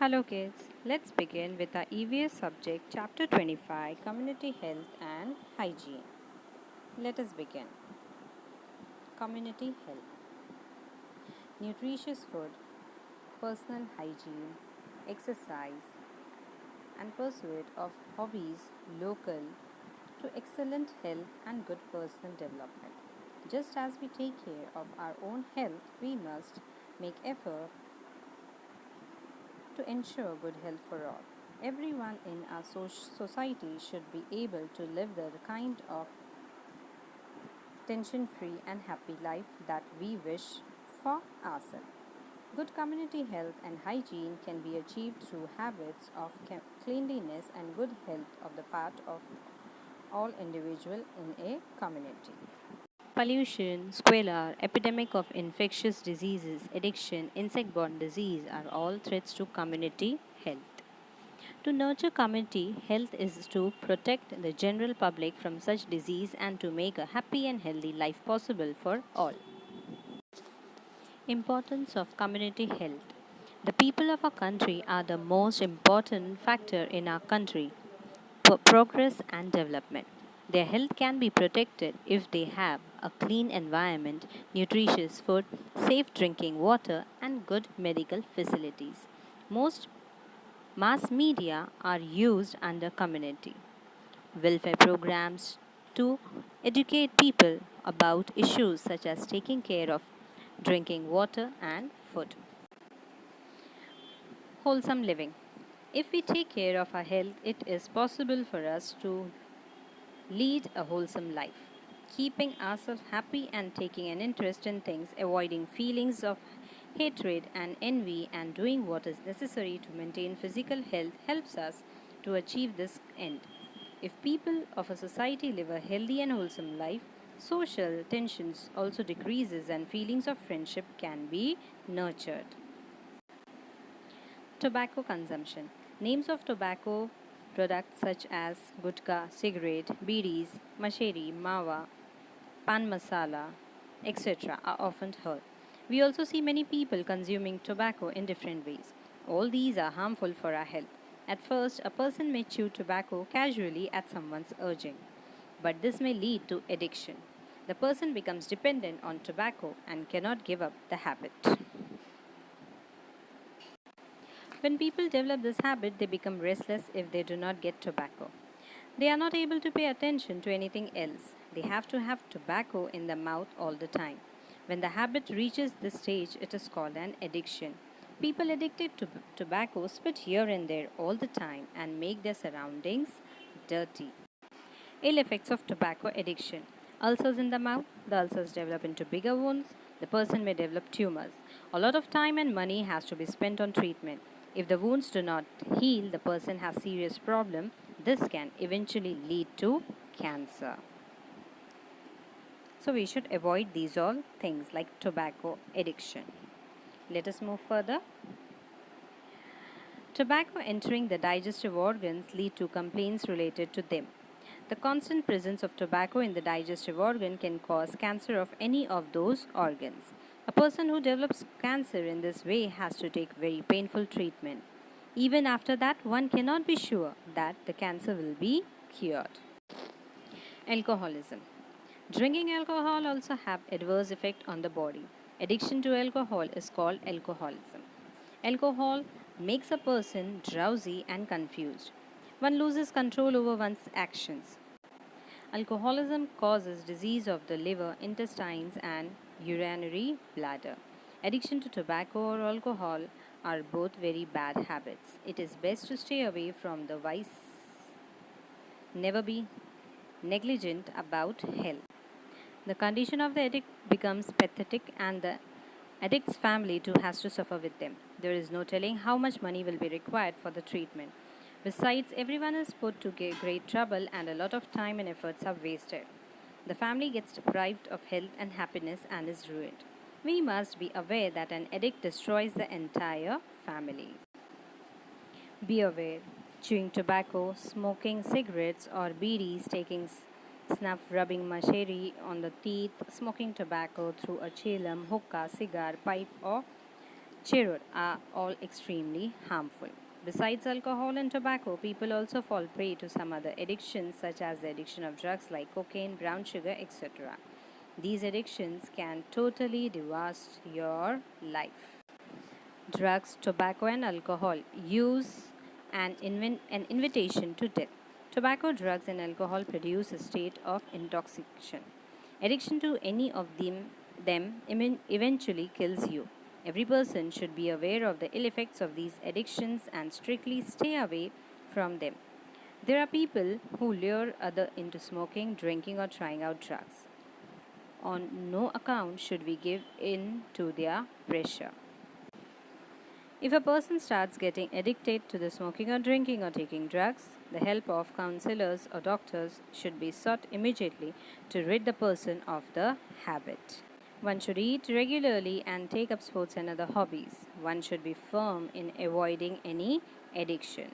Hello kids, let's begin with our EVS subject chapter 25 Community Health and Hygiene. Let us begin. Community Health. Nutritious food, personal hygiene, exercise and pursuit of hobbies local to excellent health and good personal development. Just as we take care of our own health, we must make effort to ensure good health for all. Everyone in our society should be able to live the kind of tension free and happy life that we wish for ourselves. Good community health and hygiene can be achieved through habits of cleanliness and good health of the part of all individual in a community. Pollution, squalor, epidemic of infectious diseases, addiction, insect-borne disease are all threats to community health. To nurture community health is to protect the general public from such disease and to make a happy and healthy life possible for all. Importance of community health. The people of our country are the most important factor in our country progress and development. Their health can be protected if they have a clean environment, nutritious food, safe drinking water, and good medical facilities. Most mass media are used under community welfare programs to educate people about issues such as taking care of drinking water and food. Wholesome living. If we take care of our health, it is possible for us to lead a wholesome life, keeping ourselves happy and taking an interest in things, avoiding feelings of hatred and envy, and doing what is necessary to maintain physical health helps us to achieve this end. If people of a society live a healthy and wholesome life, social tensions also decreases and feelings of friendship can be nurtured. Tobacco consumption. Names of tobacco products such as gutka, cigarette, bidis, masheri, mawa, pan masala, etc. are often heard. We also see many people consuming tobacco in different ways. All these are harmful for our health. At first, a person may chew tobacco casually at someone's urging, but this may lead to addiction. The person becomes dependent on tobacco and cannot give up the habit. When people develop this habit, they become restless if they do not get tobacco. They are not able to pay attention to anything else. They have to have tobacco in the mouth all the time. When the habit reaches this stage, it is called an addiction. People addicted to tobacco spit here and there all the time and make their surroundings dirty. Ill effects of tobacco addiction. Ulcers in the mouth. The ulcers develop into bigger wounds. The person may develop tumors. A lot of time and money has to be spent on treatment. If the wounds do not heal, the person has serious problem. This can eventually lead to cancer. So we should avoid these all things like tobacco addiction. Let us move further. Tobacco entering the digestive organs lead to complaints related to them. The constant presence of tobacco in the digestive organ can cause cancer of any of those organs. A person who develops cancer in this way has to take very painful treatment. Even after that, one cannot be sure that the cancer will be cured. Alcoholism. Drinking alcohol also have adverse effect on the body. Addiction to alcohol is called alcoholism. Alcohol makes a person drowsy and confused. One loses control over one's actions. Alcoholism causes disease of the liver, intestines, and urinary bladder. Addiction to tobacco or alcohol are both very bad habits. It is best to stay away from the vice. Never be negligent about health. The condition of the addict becomes pathetic, and the addict's family too has to suffer with them. There is no telling how much money will be required for the treatment. Besides, everyone is put to great trouble and a lot of time and efforts are wasted. The family gets deprived of health and happiness and is ruined. We must be aware that an addict destroys the entire family. Be aware. Chewing tobacco, smoking cigarettes or bidis, taking snuff, rubbing masheri on the teeth, smoking tobacco through a chillum, hookah, cigar, pipe or cheered are all extremely harmful. Besides alcohol and tobacco, people also fall prey to some other addictions such as the addiction of drugs like cocaine, brown sugar, etc. These addictions can totally devastate your life. Drugs, tobacco, and alcohol use an invitation to death. Tobacco, drugs, and alcohol produce a state of intoxication. Addiction to any of them eventually kills you. Every person should be aware of the ill effects of these addictions and strictly stay away from them. There are people who lure others into smoking, drinking, or trying out drugs. On no account should we give in to their pressure. If a person starts getting addicted to the smoking or drinking or taking drugs, the help of counselors or doctors should be sought immediately to rid the person of the habit. One should eat regularly and take up sports and other hobbies. One should be firm in avoiding any addiction.